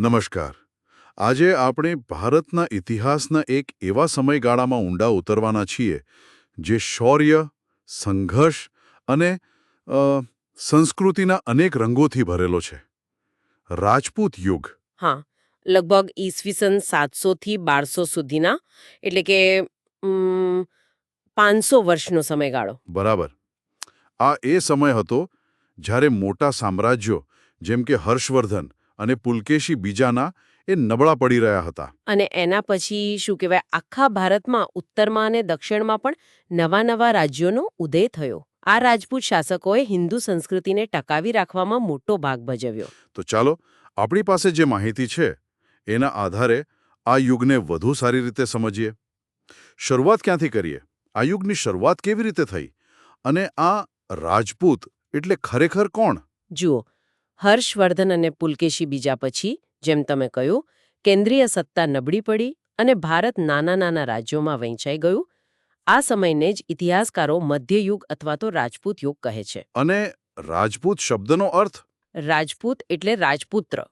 નમસ્કાર. આજે આપણે ભારતના ઇતિહાસના એક એવા સમયગાળામાં ઊંડા ઉતરવાના છીએ જે શૌર્ય, સંઘર્ષ અને અ, સંસ્કૃતિના અનેક રંગોથી ભરેલો છે. રાજપૂત યુગ. હા, લગભગ ઈસવીસન 700 થી 1200 સુધીના, એટલે કે 500 વર્ષનો સમયગાળો. બરાબર. આ એ સમય હતો જ્યારે મોટા સામ્રાજ્યો જેમ કે હર્ષવર્ધન અને પુલકેશી બીજાના એ નબળા પડી રહ્યા હતા. અને એના પછી શું કહેવાય, આખા ભારતમાં ઉત્તરમાં અને દક્ષિણમાં પણ નવા નવા રાજ્યોનો ઉદય થયો. આ રાજપૂત શાસકોએ હિન્દુ સંસ્કૃતિને ટકાવી રાખવામાં મોટો ભાગ ભજવ્યો. તો ચાલો આપણી પાસે જે માહિતી છે એના આધારે આ યુગને વધુ સારી રીતે સમજીએ. શરૂઆત ક્યાંથી કરીએ? આ યુગની શરૂઆત કેવી રીતે થઈ? અને આ રાજપૂત એટલે ખરેખર કોણ? જુઓ, હર્ષવર્ધન અને પુલકેશી બીજા પછી, જેમ તમે કહ્યું, કેન્દ્રીય સત્તા નબળી પડી અને ભારત નાના નાના રાજ્યોમાં વહેંચાઈ ગયું. આ સમયને જ ઇતિહાસકારો મધ્યયુગ અથવા તો રાજપૂત યુગ કહે છે. અને રાજપૂત શબ્દનો અર્થ? રાજપૂત એટલે રાજપુત્ર.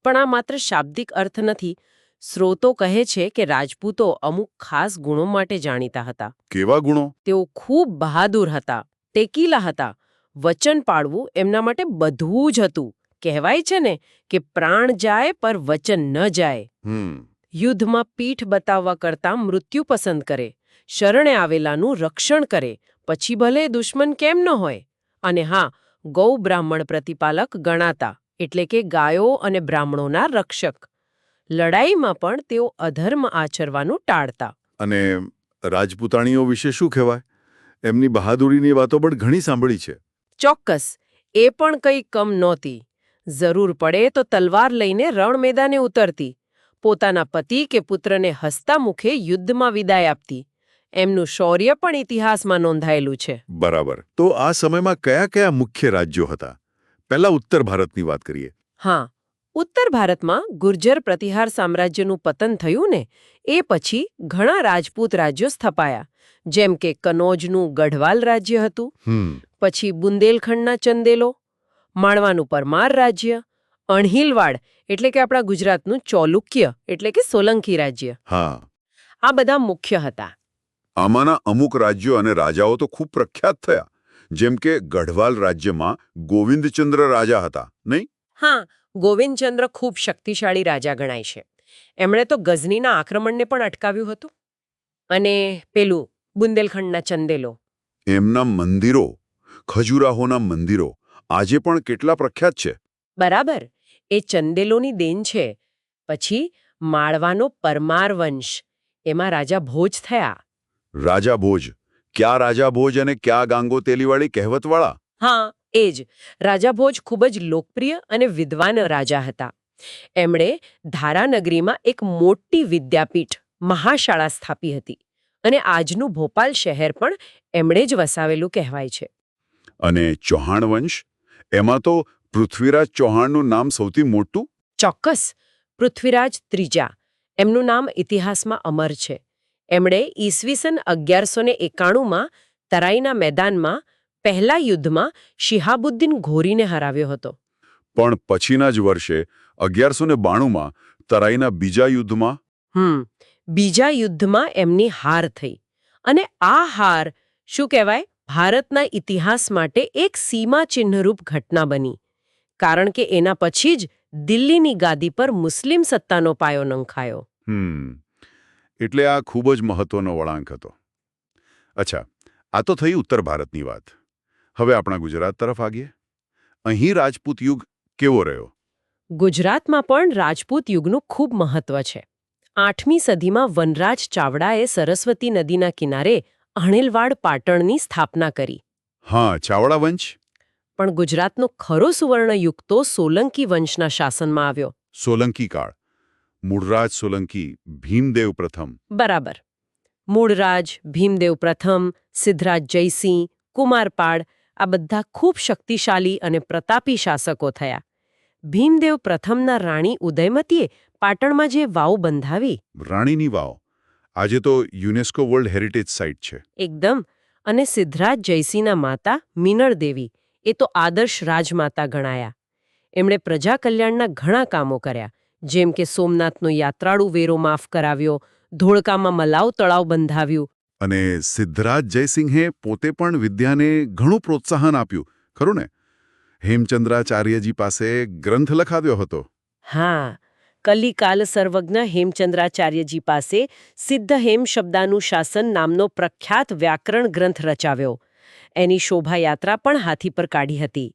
પણ આ માત્ર શાબ્દિક અર્થ નથી. સ્રોતો કહે છે કે રાજપૂતો અમુક ખાસ ગુણો માટે જાણીતા હતા. કેવા ગુણો? તેઓ ખૂબ બહાદુર હતા, ટેકીલા હતા. વચન પાળવું એમના માટે બધું જ હતું. કહેવાય છે ને કે પ્રાણ જાય પર વચન ન જાય. યુદ્ધમાં પીઠ બતાવવા કરતાં મૃત્યુ પસંદ કરે, શરણે આવેલાનું રક્ષણ કરે, પછી ભલે દુશ્મન કેમ ન હોય. અને હા, ગૌ બ્રાહ્મણ પ્રતિપાલક ગણાતા, એટલે કે ગાયો અને બ્રાહ્મણોના રક્ષક. લડાઈમાં પણ તેઓ અધર્મ આચરવાનું ટાળતા. અને રાજપૂતાણીઓ વિશે શું કહેવાય? એમની બહાદુરીની વાતો પણ ઘણી સાંભળી છે. ચોક્કસ, એ પણ કંઈ કમ નહોતી. જરૂર પડે તો તલવાર લઈને રણ મેદાને ઉતરતી. પોતાના પતિ કે પુત્રને હસતા મુખે યુદ્ધમાં વિદાય આપતી. એમનું શૌર્ય પણ ઇતિહાસમાં નોંધાયેલું છે. બરાબર. તો આ સમયમાં કયા કયા મુખ્ય રાજ્યો હતા? પહેલા ઉત્તર ભારતની વાત કરીએ. હા, ઉત્તર ભારતમાં ગુર્જર પ્રતિહાર સામ્રાજ્યનું પતન થયું ને, એ પછી ઘણા રાજપૂત રાજ્યો સ્થપાયા. જેમ કે કનોજનું ગઢવાલ રાજ્ય હતું, પછી બુંદેલખંડના ચંદેલો, માળવાનું પરમાર રાજ્ય, અણહિલવાડ એટલે કે આપણા ગુજરાતનું ચોલુક્ય એટલે કે સોલંકી રાજ્ય. હા, આ બધા મુખ્ય હતા. આમાંના અમુક રાજ્યો અને રાજાઓ તો ખૂબ પ્રખ્યાત થયા. જેમ કે ગઢવાલ રાજ્યમાં ગોવિંદચંદ્ર રાજા હતા, નહીં? હા, ગોવિંદચંદ્ર ખૂબ શક્તિશાળી રાજા ગણાય છે. એમણે તો ગઝનીના આક્રમણને પણ અટકાવ્યું હતું. અને પેલું બુંદેલખંડના ચંદેલો, એમના મંદિરો, ખજુરાહોના મંદિરો આજે પણ કેટલા પ્રખ્યાત છે. બરાબર, એ ચંદેલોની દેન છે. પછી માળવાનો પરમાર વંશ, એમાં રાજા ભોજ થયા. રાજા ભોજ? ક્યાં રાજા ભોજ અને ક્યાં ગાંગોતેલીવાળી કહેવતવાળા? હા, એ જ. રાજા ભોજ ખૂબ જ લોકપ્રિય અને વિદ્વાન રાજા હતા. એમણે ધારાનગરીમાં એક મોટી વિદ્યાપીઠ, મહાશાળા સ્થાપી હતી. અને આજનું ભોપાલ શહેર પણ એમણે જ વસાવેલું કહેવાય છે. અને ચૌહાણ વંશ? એમાં તો પૃથ્વીરાજ ચૌહાણનું નામ સૌથી મોટું. ચોક્કસ, પૃથ્વીરાજ ત્રીજા. એમનું નામ ઇતિહાસમાં અમર છે. એમણે ઈસવીસન 1191માં તરાઈના મેદાનમાં પહેલા યુદ્ધમાં શિહાબુદ્દીન ઘોરીને હરાવ્યો હતો. પણ પછીના જ વર્ષે 1192માં તરાઈના બીજા યુદ્ધમાં? બીજા યુદ્ધમાં એમની હાર થઈ. અને આ હાર, શું કહેવાય, ભારતના ઇતિહાસ માટે એક સીમાચિહ્નરૂપ ઘટના બની. કારણ કે એના પછી જ દિલ્હીની ગાદી પર મુસ્લિમ સત્તાનો પાયો નંખાયો. એટલે આ ખૂબ જ મહત્વનો વળાંક હતો. અચ્છા, આ તો થઈ ઉત્તર ભારતની વાત. હવે આપણા ગુજરાત તરફ આગીએ. અહીં રાજપૂત યુગ કેવો રહ્યો? ગુજરાતમાં પણ રાજપૂત યુગનું ખૂબ મહત્વ છે. 8મી સદીમાં વનરાજ ચાવડાએ સરસ્વતી નદીના કિનારે અણહિલવાડ પાટણની સ્થાપના કરી. હા, ચાવડા વંશ. પણ ગુજરાતનો ખરો સુવર્ણ યુગ તો સોલંકી વંશના શાસનમાં આવ્યો. સોલંકી કાળ. મૂળરાજ સોલંકી, ભીમદેવ પ્રથમ. બરાબર. મૂળરાજ, ભીમદેવ પ્રથમ, સિદ્ધરાજ જયસિંહ, કુમારપાળ, આ બધા ખૂબ શક્તિશાળી અને પ્રતાપી શાસકો થયા. ભીમદેવ પ્રથમના રાણી ઉદયમતીએ પાટણમાં જે વાવ બંધાવી. રાણીની વાવ આજે તો યુનેસ્કો વર્લ્ડ હેરિટેજ સાઇટ છે. એકદમ. અને સિદ્ધરાજ જયસિંહના માતા મીનળ દેવી, એ તો આદર્શ રાજમાતા ગણાયા. એમણે પ્રજા કલ્યાણના ઘણા કામો કર્યા. જેમ કે સોમનાથનો યાત્રાળુ વેરો માફ કરાવ્યો, ધોળકામાં મલાવ તળાવ બંધાવ્યું. અને સિદ્ધરાજ જયસિંહે પોતે પણ વિદ્યાને ઘણું પ્રોત્સાહન આપ્યું, ખરું ને? હેમચંદ્રાચાર્યજી પાસે ગ્રંથ લખાવ્યો હતો. હા, કલિકાલ સર્વજ્ઞ હેમચંદ્રાચાર્યજી પાસે સિદ્ધહેમ શબ્દાનુશાસન નામનો પ્રખ્યાત વ્યાકરણ ગ્રંથ રચાવ્યો. એની શોભાયાત્રા પણ હાથી પર કાઢી હતી.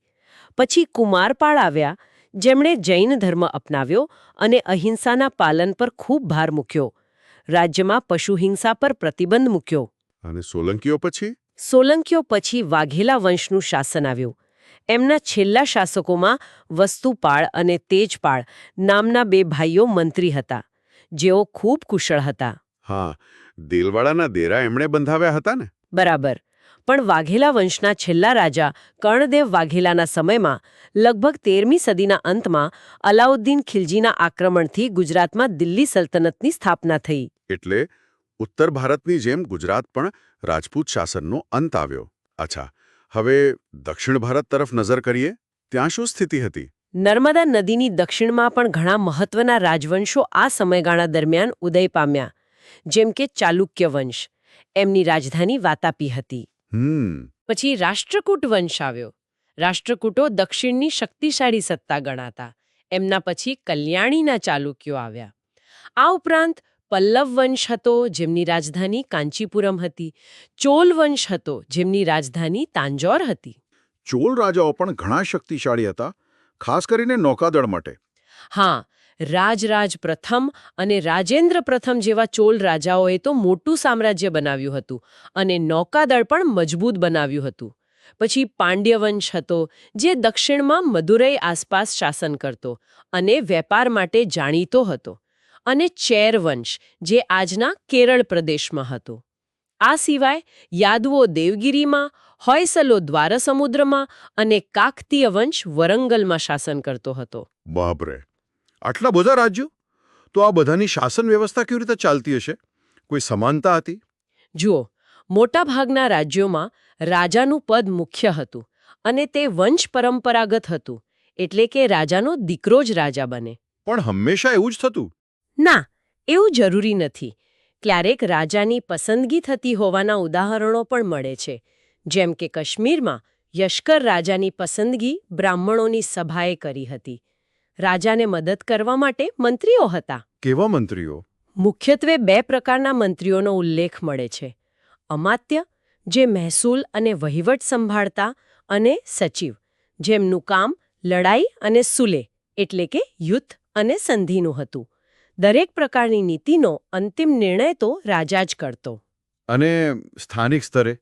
પછી કુમારપાળ આવ્યા, જેમણે જૈન ધર્મ અપનાવ્યો અને અહિંસાના પાલન પર ખૂબ ભાર મૂક્યો. રાજ્યમાં પશુહિંસા પર પ્રતિબંધ મૂક્યો. અને સોલંકીઓ પછી? સોલંકીઓ પછી વાઘેલા વંશનું શાસન આવ્યું. એમના છેલ્લા શાસકોમાં વસ્તુપાળ અને તેજપાળ નામના બે ભાઈઓ મંત્રી હતા, જેઓ ખૂબ કુશળ હતા. હા, દેલવાડાના દેરા એમણે બંધાવ્યા હતા ને? બરાબર. પણ વાઘેલા વંશના છેલ્લા રાજા કર્ણદેવ વાઘેલાના સમયમાં લગભગ 13મી સદીના અંતમાં અલાઉદ્દીન ખિલજીના આક્રમણથી ગુજરાતમાં દિલ્હી સલ્તનતની સ્થાપના થઈ. એટલે ઉત્તર ભારતની જેમ ગુજરાત પણ રાજપૂત શાસનનો અંત આવ્યો. અચ્છા, હવે દક્ષિણ ભારત તરફ નજર કરીએ. ત્યાં શું સ્થિતિ હતી? નર્મદા નદીની દક્ષિણમાં પણ ઘણા મહત્વના રાજવંશો આ સમયગાળા દરમિયાન ઉદય પામ્યા, જેમ કે ચાલુક્ય વંશ. એમની રાજધાની વાતાપી હતી. પછી રાષ્ટ્રકૂટ વંશ આવ્યો. રાષ્ટ્રકૂટો દક્ષિણની શક્તિશાળી સત્તા ગણાતા. એમના પછી કલ્યાણીના ચાલુક્યો આવ્યા. આ ઉપરાંત પલ્લવ વંશ હતો, જેમની રાજધાની કાંચીપુરમ હતી. ચોલ વંશ હતો, જેમની રાજધાની તાંજોર હતી. ચોલ રાજાઓ પણ ઘણા શક્તિશાળી હતા, ખાસ કરીને નૌકાદળ માટે. હા, રાજરાજ પ્રથમ અને રાજેન્દ્ર પ્રથમ જેવા ચોલ રાજાઓએ તો મોટું સામ્રાજ્ય બનાવ્યું હતું અને નૌકાદળ પણ મજબૂત બનાવ્યું હતું. પછી પાંડ્ય વંશ હતો, જે દક્ષિણમાં મદુરઈ આસપાસ શાસન કરતો અને વેપાર માટે જાણીતો હતો. અને ચેર વંશ, જે આજના કેરળ પ્રદેશમાં હતો. આ સિવાય યાદવો દેવગિરીમાં, હોયસલો દ્વારસમુદ્રમાં અને કાકતીય વંશ વરંગલમાં શાસન કરતો હતો. બાપરે, આટલા બધા રાજ્યો! તો આ બધાની શાસન વ્યવસ્થા કેવી રીતે ચાલતી હશે? કોઈ સમાનતા હતી? જુઓ, મોટાભાગના રાજ્યોમાં રાજાનું પદ મુખ્ય હતું અને તે વંશ પરંપરાગત હતું, એટલે કે રાજાનો દીકરો જ રાજા બને. પણ હંમેશા એવું જ થતું? ના, એવું જરૂરી નથી. ક્યારેક રાજાની પસંદગી થતી હોવાના ઉદાહરણો પણ મળે છે. જેમ કે કાશ્મીરમાં યશકર રાજાની પસંદગી બ્રાહ્મણોની સભાએ કરી હતી. રાજાને મદદ કરવા માટે મંત્રીઓ હતા. કેવા મંત્રીઓ? મુખ્યત્વે 2 પ્રકારના મંત્રીઓનો ઉલ્લેખ મળે છે. અમાત્ય, જે મહેસૂલ અને વહીવટ સંભાળતા, અને સચિવ, જેમનું કામ લડાઈ અને સુલે, એટલે કે યુદ્ધ અને સંધિનું હતું. દરેક પ્રકારની નીતિનો અંતિમ નિર્ણય તો રાજા જ કરતો. અને સ્થાનિક સ્તરે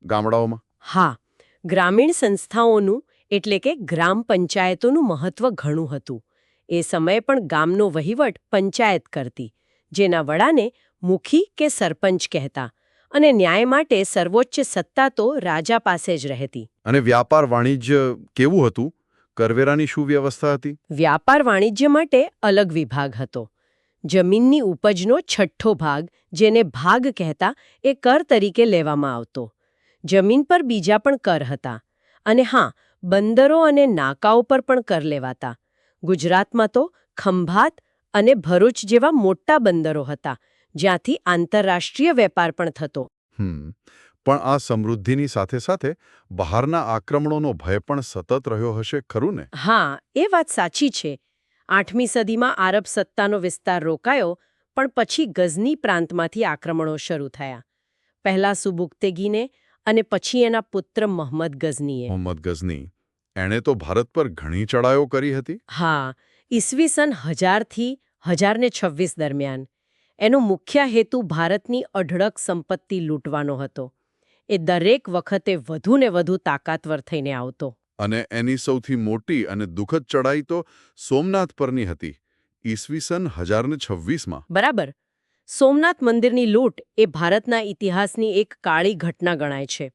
ગામડાઓમાં? હા, ગ્રામીણ સંસ્થાઓનું એટલે કે ગ્રામ પંચાયતોનું મહત્વ ઘણું હતું. એ સમયે પણ ગામનો વહીવટ પંચાયત કરતી, જેના વડાને મુખી કે સરપંચ કહેતા, અને ન્યાય માટે સર્વોચ્ચ સત્તા તો રાજા પાસે જ રહેતી. અને વ્યાપાર વાણિજ્ય કેવું હતું? કરવેરાની શું વ્યવસ્થા હતી? વ્યાપાર વાણિજ્ય માટે અલગ વિભાગ હતો. જમીનની ઉપજનો 6ઠ્ઠો ભાગ, જેને ભાગ કહેતા, એ કર તરીકે લેવામાં આવતો. જમીન પર બીજા પણ કર હતા. અને હા, બંદરો અને નાકાઓ પર પણ કર લેવાતા. ગુજરાતમાં તો ખંભાત અને ભરૂચ જેવા મોટા બંદરો હતા, જ્યાંથી આંતરરાષ્ટ્રીય વેપાર પણ થતો. પણ આ સમૃદ્ધિની સાથે સાથે બહારના આક્રમણોનો ભય પણ સતત રહ્યો હશે, ખરું ને? હા, એ વાત સાચી છે. 8મી સદીમાં આરબ સત્તાનો વિસ્તાર રોકાયો, પણ પછી ગઝની પ્રાંતમાંથી આક્રમણો શરૂ થયા. પહેલા સુબુક્તેગીને અને પછી એના પુત્ર મોહમ્મદ ગઝનીએ. મોહમ્મદ ગઝની, એણે તો ભારત પર ઘણી ચડાઈઓ કરી હતી. હા, ઈસવીસન 1000 થી 1026 દરમિયાન. એનો મુખ્ય હેતુ ભારતની અઢળક સંપત્તિ લૂંટવાનો હતો. એ દરેક વખતે વધુ ને વધુ તાકાતવર થઈને આવતો. અને એની સૌથી મોટી અને દુઃખદ ચડાઈ તો સોમનાથ પરની હતી, ઈસવીસન 1026માં. બરાબર. સોમનાથ મંદિરની લૂંટ એ ભારતના ઇતિહાસની એક કાળી ઘટના ગણાય છે.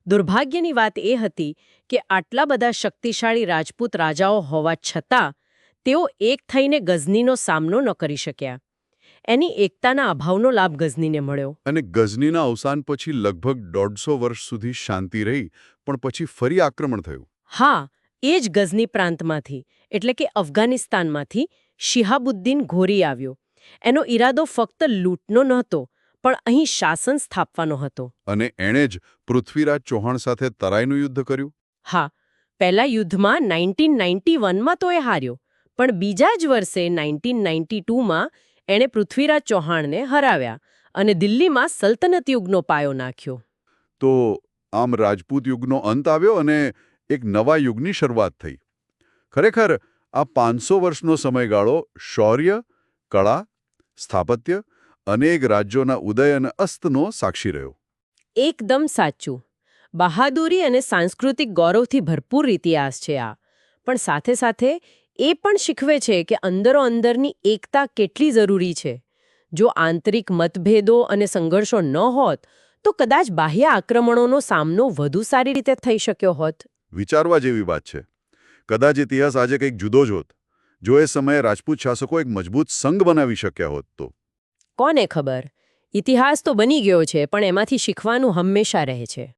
દુર્ભાગ્યની વાત એ હતી કે આટલા બધા શક્તિશાળી રાજપૂત રાજાઓ હોવા છતાં તેઓ એક થઈને ગઝનીનો સામનો ન કરી શક્યા. એની એકતાના અભાવનો લાભ ગઝનીને મળ્યો. અને ગઝનીના અવસાન પછી લગભગ 150 વર્ષ સુધી શાંતિ રહી, પણ પછી ફરી આક્રમણ થયું. હા, એ જ ગઝની પ્રાંતમાંથી, એટલે કે અફઘાનિસ્તાનમાંથી શિહાબુદ્દીન ઘોરી આવ્યો. એનો ઈરાદો ફક્ત લૂંટનો નહોતો, પણ અહીં શાસન સ્થાપવાનો હતો. અને એણે જ પૃથ્વીરાજ ચૌહાણ સાથે તરાઈનું યુદ્ધ કર્યું. હા, પહેલા યુદ્ધમાં 1991માં તો એ હાર્યો, પણ બીજા જ વર્ષે 1992માં એણે પૃથ્વીરાજ ચૌહાણને હરાવ્યા અને દિલ્હીમાં સલ્તનત યુગનો પાયો નાખ્યો. તો આમ રાજપૂત યુગનો અંત આવ્યો અને એક નવા યુગની શરૂઆત થઈ. ખરેખર આ 500 વર્ષનો સમયગાળો શૌર્ય, કળા, સ્થાપત્ય, અનેક રાજ્યોના ઉદય અને અસ્તનો સાક્ષી રહ્યો. એકદમ સાચું. બહાદુરી અને સાંસ્કૃતિક ગૌરવથી ભરપૂર ઇતિહાસ છે આ. પણ સાથે સાથે એ પણ શીખવે છે કે અંદરોઅંદરની એકતા કેટલી જરૂરી છે. જો આંતરિક મતભેદો અને સંઘર્ષો ન હોત તો કદાચ બાહ્ય આક્રમણોનો સામનો વધુ સારી રીતે થઈ શક્યો હોત. વિચારવા જેવી વાત છે. કદાચ ઇતિહાસ આજે કંઈક જુદો જ હોત. જો એ સમયે રાજપૂત શાસકો એક મજબૂત સંઘ બનાવી શક્યા હોત તો. કોને ખબર? ઇતિહાસ તો બની ગયો છે, પણ એમાંથી શીખવાનું હંમેશા રહે છે.